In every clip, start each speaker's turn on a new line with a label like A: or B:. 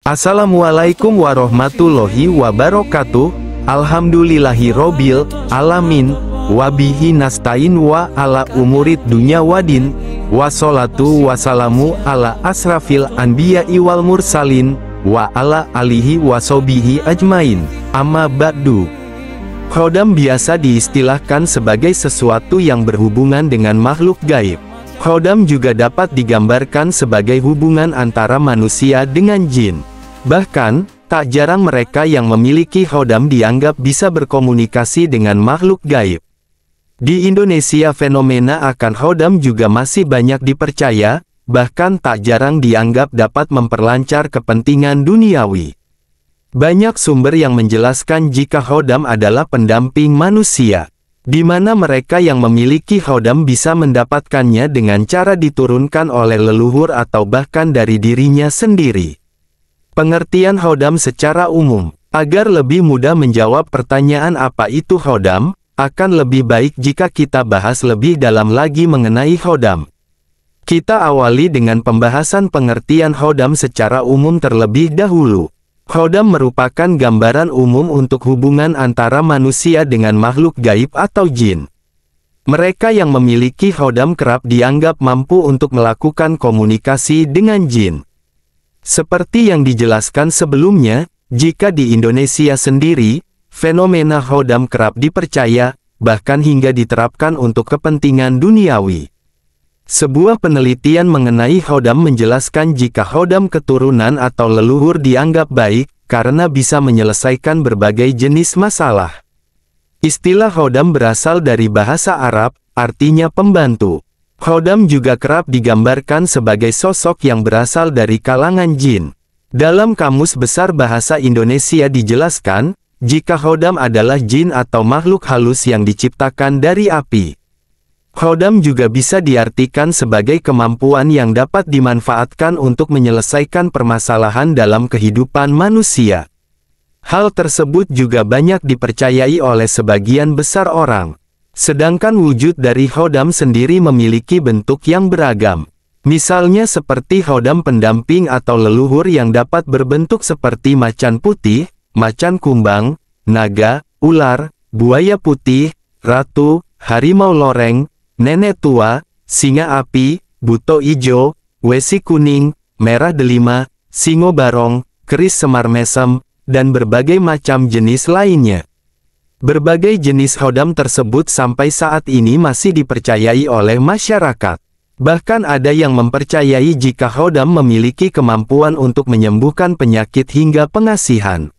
A: Assalamualaikum warahmatullahi wabarakatuh. Alhamdulillahirobbil alamin. Wabihi nasta'in wa ala umurid dunya wadin. Wassalatu wassalamu ala asrafil anbiya'i wal mursalin. Wa ala alihi wasobihi ajmain. Amma ba'du. Khodam biasa diistilahkan sebagai sesuatu yang berhubungan dengan makhluk gaib. Khodam juga dapat digambarkan sebagai hubungan antara manusia dengan jin. Bahkan, tak jarang mereka yang memiliki khodam dianggap bisa berkomunikasi dengan makhluk gaib. Di Indonesia fenomena akan khodam juga masih banyak dipercaya, bahkan tak jarang dianggap dapat memperlancar kepentingan duniawi. Banyak sumber yang menjelaskan jika khodam adalah pendamping manusia, di mana mereka yang memiliki khodam bisa mendapatkannya dengan cara diturunkan oleh leluhur atau bahkan dari dirinya sendiri. Pengertian khodam secara umum. Agar lebih mudah menjawab pertanyaan apa itu khodam, akan lebih baik jika kita bahas lebih dalam lagi mengenai khodam. Kita awali dengan pembahasan pengertian khodam secara umum terlebih dahulu. Khodam merupakan gambaran umum untuk hubungan antara manusia dengan makhluk gaib atau jin. Mereka yang memiliki khodam kerap dianggap mampu untuk melakukan komunikasi dengan jin. Seperti yang dijelaskan sebelumnya, jika di Indonesia sendiri, fenomena khodam kerap dipercaya, bahkan hingga diterapkan untuk kepentingan duniawi. Sebuah penelitian mengenai khodam menjelaskan jika khodam keturunan atau leluhur dianggap baik, karena bisa menyelesaikan berbagai jenis masalah. Istilah khodam berasal dari bahasa Arab, artinya pembantu. Khodam juga kerap digambarkan sebagai sosok yang berasal dari kalangan jin. Dalam Kamus Besar Bahasa Indonesia dijelaskan, jika khodam adalah jin atau makhluk halus yang diciptakan dari api. Khodam juga bisa diartikan sebagai kemampuan yang dapat dimanfaatkan untuk menyelesaikan permasalahan dalam kehidupan manusia. Hal tersebut juga banyak dipercayai oleh sebagian besar orang. Sedangkan wujud dari khodam sendiri memiliki bentuk yang beragam. Misalnya seperti khodam pendamping atau leluhur yang dapat berbentuk seperti macan putih, macan kumbang, naga, ular, buaya putih, ratu, harimau loreng, nenek tua, singa api, buto ijo, wesi kuning, merah delima, singo barong, keris semar mesem, dan berbagai macam jenis lainnya. Berbagai jenis khodam tersebut sampai saat ini masih dipercayai oleh masyarakat. Bahkan ada yang mempercayai jika khodam memiliki kemampuan untuk menyembuhkan penyakit hingga pengasihan.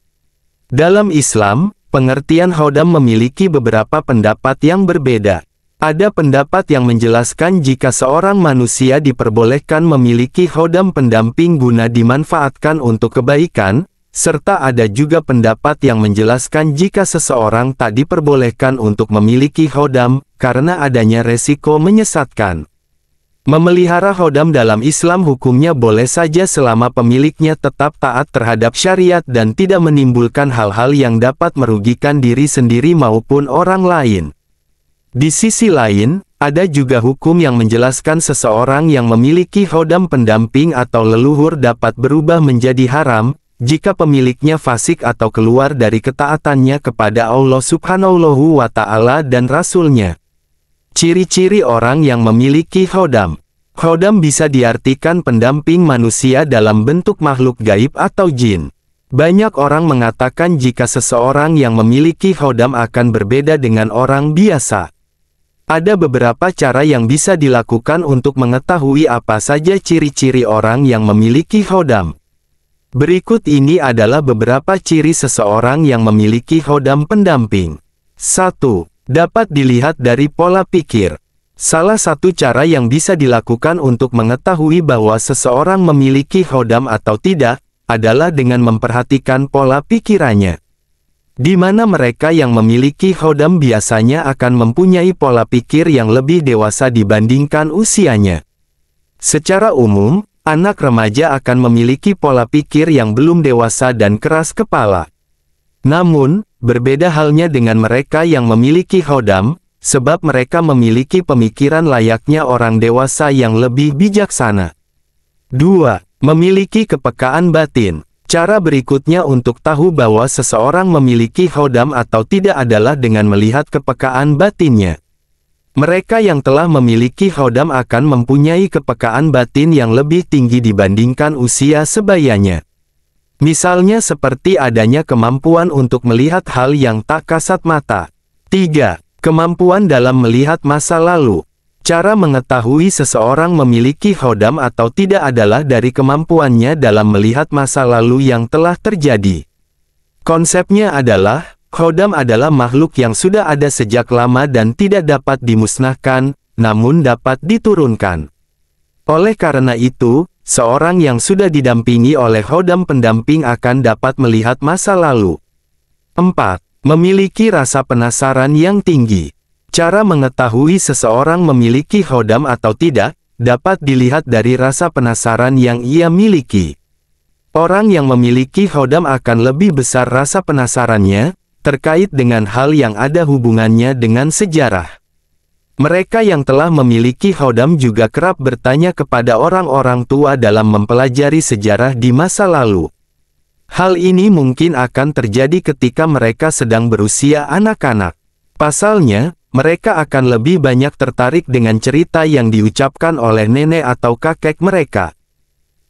A: Dalam Islam, pengertian khodam memiliki beberapa pendapat yang berbeda. Ada pendapat yang menjelaskan jika seorang manusia diperbolehkan memiliki khodam pendamping guna dimanfaatkan untuk kebaikan, serta ada juga pendapat yang menjelaskan jika seseorang tak diperbolehkan untuk memiliki khodam, karena adanya resiko menyesatkan. Memelihara khodam dalam Islam hukumnya boleh saja selama pemiliknya tetap taat terhadap syariat dan tidak menimbulkan hal-hal yang dapat merugikan diri sendiri maupun orang lain. Di sisi lain, ada juga hukum yang menjelaskan seseorang yang memiliki khodam pendamping atau leluhur dapat berubah menjadi haram, jika pemiliknya fasik atau keluar dari ketaatannya kepada Allah Subhanahu wa Ta'ala dan Rasul-Nya. Ciri-ciri orang yang memiliki khodam. Khodam bisa diartikan pendamping manusia dalam bentuk makhluk gaib atau jin. Banyak orang mengatakan jika seseorang yang memiliki khodam akan berbeda dengan orang biasa. Ada beberapa cara yang bisa dilakukan untuk mengetahui apa saja ciri-ciri orang yang memiliki khodam. Berikut ini adalah beberapa ciri seseorang yang memiliki khodam pendamping. 1. Dapat dilihat dari pola pikir. Salah satu cara yang bisa dilakukan untuk mengetahui bahwa seseorang memiliki khodam atau tidak, adalah dengan memperhatikan pola pikirannya. Di mana mereka yang memiliki khodam biasanya akan mempunyai pola pikir yang lebih dewasa dibandingkan usianya. Secara umum, anak remaja akan memiliki pola pikir yang belum dewasa dan keras kepala. Namun, berbeda halnya dengan mereka yang memiliki khodam, sebab mereka memiliki pemikiran layaknya orang dewasa yang lebih bijaksana. 2. Memiliki kepekaan batin. Cara berikutnya untuk tahu bahwa seseorang memiliki khodam atau tidak adalah dengan melihat kepekaan batinnya. Mereka yang telah memiliki khodam akan mempunyai kepekaan batin yang lebih tinggi dibandingkan usia sebayanya. Misalnya seperti adanya kemampuan untuk melihat hal yang tak kasat mata. 3. Kemampuan dalam melihat masa lalu. Cara mengetahui seseorang memiliki khodam atau tidak adalah dari kemampuannya dalam melihat masa lalu yang telah terjadi. Konsepnya adalah, khodam adalah makhluk yang sudah ada sejak lama dan tidak dapat dimusnahkan, namun dapat diturunkan. Oleh karena itu, seorang yang sudah didampingi oleh khodam pendamping akan dapat melihat masa lalu. 4. Memiliki rasa penasaran yang tinggi. Cara mengetahui seseorang memiliki khodam atau tidak, dapat dilihat dari rasa penasaran yang ia miliki. Orang yang memiliki khodam akan lebih besar rasa penasarannya, terkait dengan hal yang ada hubungannya dengan sejarah. Mereka yang telah memiliki khodam juga kerap bertanya kepada orang-orang tua dalam mempelajari sejarah di masa lalu. Hal ini mungkin akan terjadi ketika mereka sedang berusia anak-anak. Pasalnya, mereka akan lebih banyak tertarik dengan cerita yang diucapkan oleh nenek atau kakek mereka.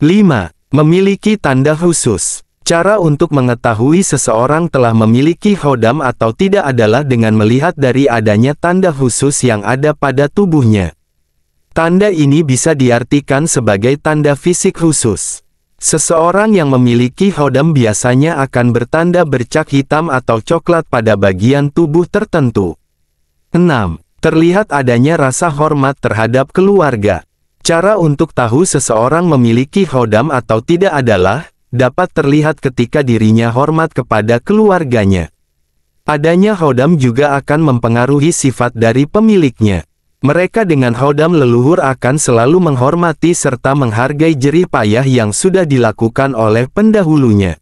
A: 5. Memiliki tanda khusus. Cara untuk mengetahui seseorang telah memiliki khodam atau tidak adalah dengan melihat dari adanya tanda khusus yang ada pada tubuhnya. Tanda ini bisa diartikan sebagai tanda fisik khusus. Seseorang yang memiliki khodam biasanya akan bertanda bercak hitam atau coklat pada bagian tubuh tertentu. 6. Terlihat adanya rasa hormat terhadap keluarga. Cara untuk tahu seseorang memiliki khodam atau tidak adalah, dapat terlihat ketika dirinya hormat kepada keluarganya. Adanya khodam juga akan mempengaruhi sifat dari pemiliknya. Mereka dengan khodam leluhur akan selalu menghormati serta menghargai jerih payah yang sudah dilakukan oleh pendahulunya.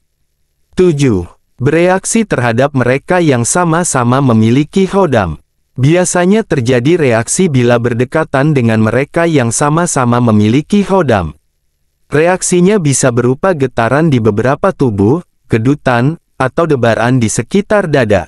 A: 7. Bereaksi terhadap mereka yang sama-sama memiliki khodam. Biasanya terjadi reaksi bila berdekatan dengan mereka yang sama-sama memiliki khodam. Reaksinya bisa berupa getaran di beberapa tubuh, kedutan, atau debaran di sekitar dada.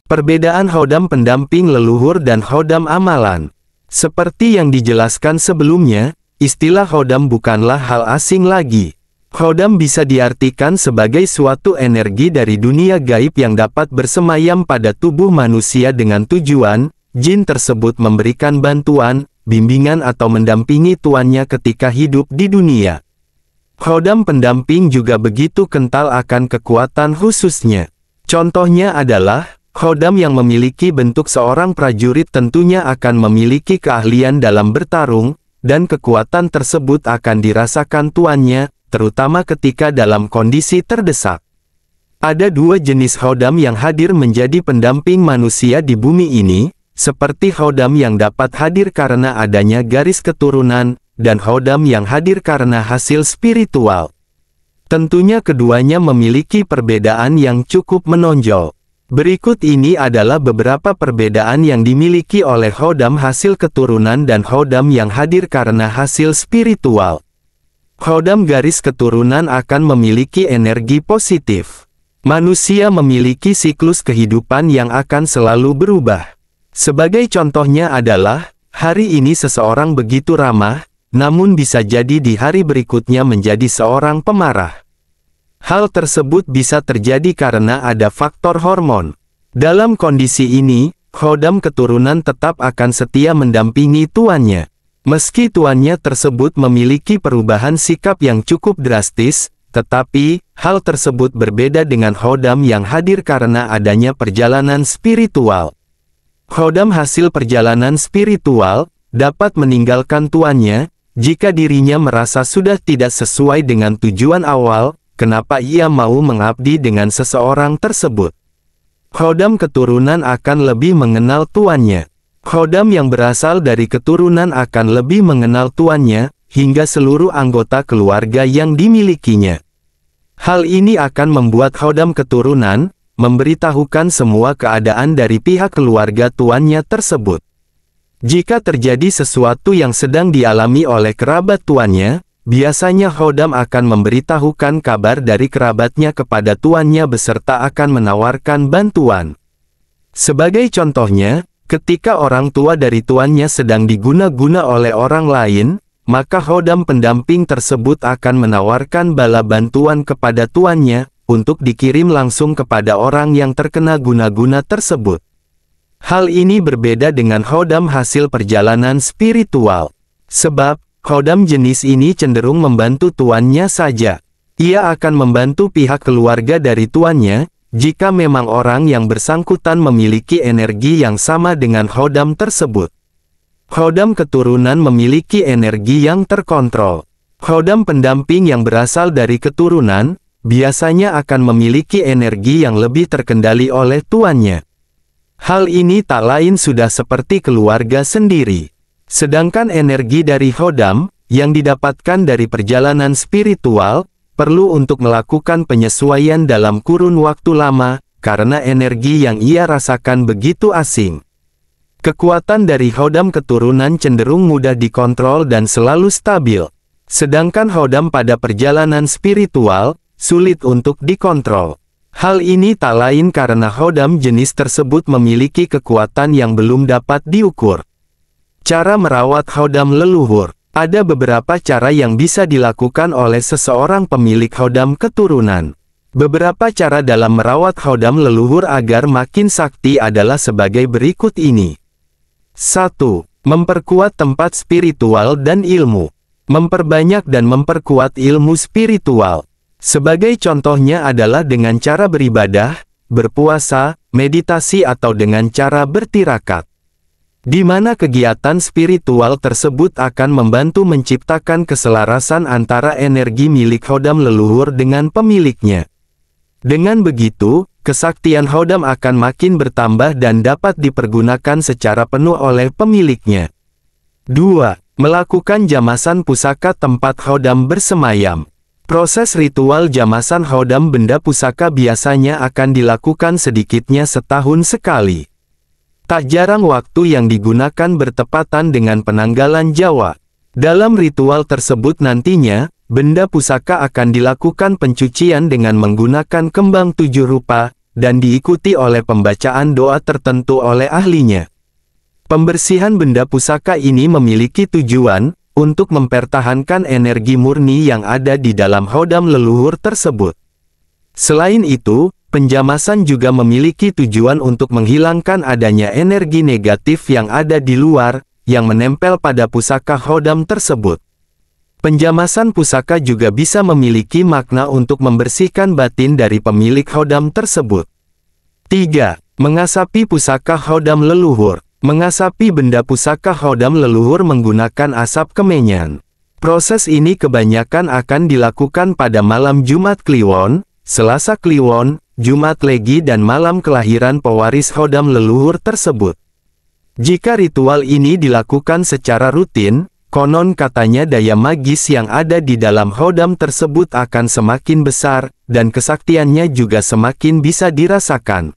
A: Perbedaan khodam pendamping leluhur dan khodam amalan. Seperti yang dijelaskan sebelumnya, istilah khodam bukanlah hal asing lagi. Khodam bisa diartikan sebagai suatu energi dari dunia gaib yang dapat bersemayam pada tubuh manusia dengan tujuan, jin tersebut memberikan bantuan, bimbingan atau mendampingi tuannya ketika hidup di dunia. Khodam pendamping juga begitu kental akan kekuatan khususnya. Contohnya adalah, khodam yang memiliki bentuk seorang prajurit tentunya akan memiliki keahlian dalam bertarung, dan kekuatan tersebut akan dirasakan tuannya, terutama ketika dalam kondisi terdesak. Ada dua jenis khodam yang hadir menjadi pendamping manusia di bumi ini, seperti khodam yang dapat hadir karena adanya garis keturunan, dan khodam yang hadir karena hasil spiritual. Tentunya keduanya memiliki perbedaan yang cukup menonjol. Berikut ini adalah beberapa perbedaan yang dimiliki oleh khodam hasil keturunan dan khodam yang hadir karena hasil spiritual. Khodam garis keturunan akan memiliki energi positif. Manusia memiliki siklus kehidupan yang akan selalu berubah. Sebagai contohnya adalah, hari ini seseorang begitu ramah, namun bisa jadi di hari berikutnya menjadi seorang pemarah. Hal tersebut bisa terjadi karena ada faktor hormon. Dalam kondisi ini, khodam keturunan tetap akan setia mendampingi tuannya. Meski tuannya tersebut memiliki perubahan sikap yang cukup drastis, tetapi, hal tersebut berbeda dengan khodam yang hadir karena adanya perjalanan spiritual. Khodam hasil perjalanan spiritual, dapat meninggalkan tuannya, jika dirinya merasa sudah tidak sesuai dengan tujuan awal, kenapa ia mau mengabdi dengan seseorang tersebut. Khodam keturunan akan lebih mengenal tuannya. Khodam yang berasal dari keturunan akan lebih mengenal tuannya, hingga seluruh anggota keluarga yang dimilikinya. Hal ini akan membuat khodam keturunan, memberitahukan semua keadaan dari pihak keluarga tuannya tersebut. Jika terjadi sesuatu yang sedang dialami oleh kerabat tuannya, biasanya khodam akan memberitahukan kabar dari kerabatnya kepada tuannya beserta akan menawarkan bantuan. Sebagai contohnya, ketika orang tua dari tuannya sedang diguna-guna oleh orang lain, maka khodam pendamping tersebut akan menawarkan bala bantuan kepada tuannya, untuk dikirim langsung kepada orang yang terkena guna-guna tersebut. Hal ini berbeda dengan khodam hasil perjalanan spiritual. Sebab, khodam jenis ini cenderung membantu tuannya saja. Ia akan membantu pihak keluarga dari tuannya, jika memang orang yang bersangkutan memiliki energi yang sama dengan khodam tersebut. Khodam keturunan memiliki energi yang terkontrol. Khodam pendamping yang berasal dari keturunan, biasanya akan memiliki energi yang lebih terkendali oleh tuannya. Hal ini tak lain sudah seperti keluarga sendiri. Sedangkan energi dari khodam, yang didapatkan dari perjalanan spiritual, perlu untuk melakukan penyesuaian dalam kurun waktu lama, karena energi yang ia rasakan begitu asing. Kekuatan dari khodam keturunan cenderung mudah dikontrol dan selalu stabil. Sedangkan khodam pada perjalanan spiritual, sulit untuk dikontrol. Hal ini tak lain karena khodam jenis tersebut memiliki kekuatan yang belum dapat diukur. Cara merawat khodam leluhur. Ada beberapa cara yang bisa dilakukan oleh seseorang pemilik khodam keturunan. Beberapa cara dalam merawat khodam leluhur agar makin sakti adalah sebagai berikut ini. 1. Memperkuat tempat spiritual dan ilmu. Memperbanyak dan memperkuat ilmu spiritual. Sebagai contohnya adalah dengan cara beribadah, berpuasa, meditasi atau dengan cara bertirakat. Di mana kegiatan spiritual tersebut akan membantu menciptakan keselarasan antara energi milik khodam leluhur dengan pemiliknya. Dengan begitu, kesaktian khodam akan makin bertambah dan dapat dipergunakan secara penuh oleh pemiliknya. 2. Melakukan jamasan pusaka tempat khodam bersemayam. Proses ritual jamasan khodam benda pusaka biasanya akan dilakukan sedikitnya setahun sekali. Tak jarang waktu yang digunakan bertepatan dengan penanggalan Jawa. Dalam ritual tersebut nantinya, benda pusaka akan dilakukan pencucian dengan menggunakan kembang 7 rupa, dan diikuti oleh pembacaan doa tertentu oleh ahlinya. Pembersihan benda pusaka ini memiliki tujuan untuk mempertahankan energi murni yang ada di dalam khodam leluhur tersebut. Selain itu, penjamasan juga memiliki tujuan untuk menghilangkan adanya energi negatif yang ada di luar, yang menempel pada pusaka khodam tersebut. Penjamasan pusaka juga bisa memiliki makna untuk membersihkan batin dari pemilik khodam tersebut. 3. Mengasapi pusaka khodam leluhur. Mengasapi benda pusaka khodam leluhur menggunakan asap kemenyan. Proses ini kebanyakan akan dilakukan pada malam Jumat Kliwon, Selasa Kliwon, Jumat Legi dan malam kelahiran pewaris khodam leluhur tersebut. Jika ritual ini dilakukan secara rutin, konon katanya daya magis yang ada di dalam khodam tersebut akan semakin besar, dan kesaktiannya juga semakin bisa dirasakan.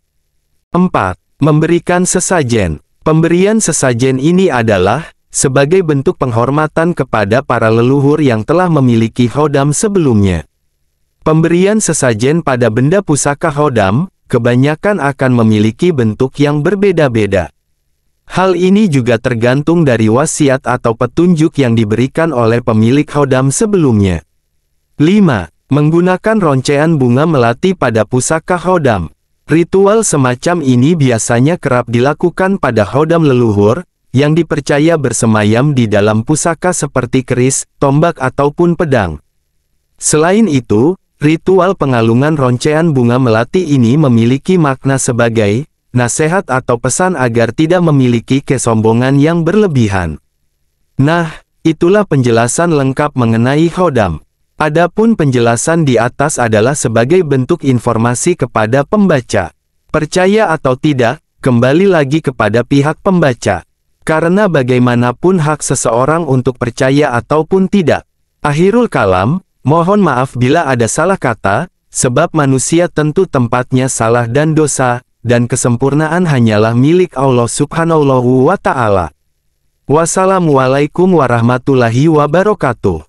A: 4. Memberikan sesajen. Pemberian sesajen ini adalah sebagai bentuk penghormatan kepada para leluhur yang telah memiliki khodam sebelumnya. Pemberian sesajen pada benda pusaka khodam kebanyakan akan memiliki bentuk yang berbeda-beda. Hal ini juga tergantung dari wasiat atau petunjuk yang diberikan oleh pemilik khodam sebelumnya. 5. Menggunakan roncean bunga melati pada pusaka khodam. Ritual semacam ini biasanya kerap dilakukan pada khodam leluhur, yang dipercaya bersemayam di dalam pusaka seperti keris, tombak ataupun pedang. Selain itu, ritual pengalungan roncean bunga melati ini memiliki makna sebagai nasihat atau pesan agar tidak memiliki kesombongan yang berlebihan. Nah, itulah penjelasan lengkap mengenai khodam. Adapun penjelasan di atas adalah sebagai bentuk informasi kepada pembaca. Percaya atau tidak, kembali lagi kepada pihak pembaca. Karena bagaimanapun hak seseorang untuk percaya ataupun tidak. Akhirul kalam, mohon maaf bila ada salah kata, sebab manusia tentu tempatnya salah dan dosa, dan kesempurnaan hanyalah milik Allah Subhanahu wa Ta'ala. Wassalamualaikum warahmatullahi wabarakatuh.